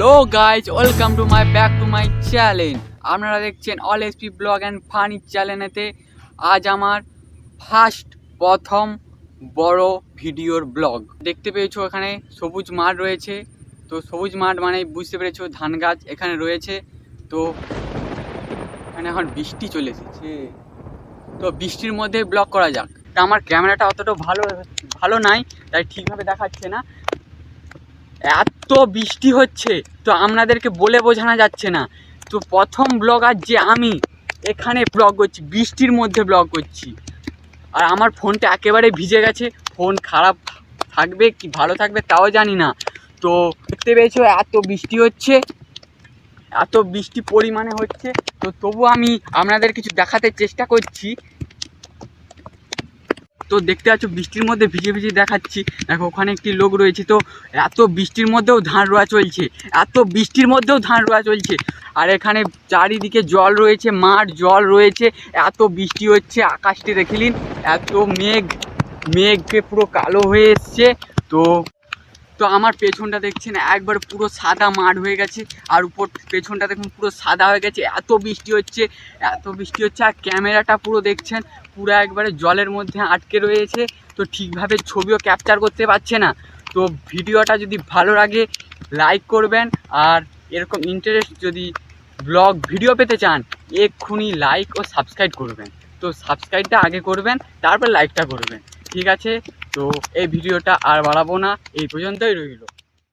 Hello guys, welcome to back to my channel. আপনারা দেখছেন all SP blog and funny চ্যানেলেতে। আজ আমার প্রথম বড় ভিডিওর ব্লগ। দেখতে পেয়েছো এখানে সবুজ মাঠ রয়েছে। তো সবুজ মাঠ মানে বুঝতে পেরেছো ধান গাছ এখানে রয়েছে। তো এখানে এখন বৃষ্টি চলে এসেছে, তো বৃষ্টির মধ্যে ব্লগ করা যাক। তা আমার ক্যামেরাটা অতটা ভালো নাই, তাই ঠিকভাবে দেখাচ্ছে না। এত বৃষ্টি হচ্ছে তো আপনাদেরকে বলে বোঝানো যাচ্ছে না। তো প্রথম ব্লগার যে আমি এখানে ব্লগ করছি, বৃষ্টির মধ্যে ব্লগ করছি। আর আমার ফোনটা একেবারে ভিজে গেছে। ফোন খারাপ থাকবে কি ভালো থাকবে তাও জানি না। তো দেখতে পেয়েছো এত বৃষ্টি হচ্ছে, এত বৃষ্টি পরিমাণে হচ্ছে। তো তবু আমি আপনাদের কিছু দেখাতে চেষ্টা করছি। তো দেখতে পাচ্ছ বৃষ্টির মধ্যে ভিজে ভিজে দেখাচ্ছি। দেখো ওখানে একটি লোক রয়েছে। তো এত বৃষ্টির মধ্যেও ধান রোয়া চলছে, এত বৃষ্টির মধ্যেও ধান রোয়া চলছে। আর এখানে চারিদিকে জল রয়েছে, মাঠ জল রয়েছে। এত বৃষ্টি হচ্ছে, আকাশটি দেখে নিন, এত মেঘকে পুরো কালো হয়ে এসছে। তো তো আমার পেছনটা দেখছেন একবার পুরো সাদা মাঠ হয়ে গেছে, আর উপর পেছনটা দেখুন পুরো সাদা হয়ে গেছে। এত বৃষ্টি হচ্ছে, এত বৃষ্টি হচ্ছে। আর ক্যামেরাটা পুরো দেখছেন পুরো একবারে জলের মধ্যে আটকে রয়েছে। তো ঠিকভাবে ছবিও ক্যাপচার করতে পারছে না। তো ভিডিওটা যদি ভালো লাগে লাইক করবেন, আর এরকম ইন্টারেস্ট যদি ব্লগ ভিডিও পেতে চান এক্ষুনি লাইক ও সাবস্ক্রাইব করবেন। তো সাবস্ক্রাইবটা আগে করবেন, তারপর লাইকটা করবেন, ঠিক আছে? তো এই ভিডিওটা আর বাড়াবো না, এই পর্যন্তই রইল।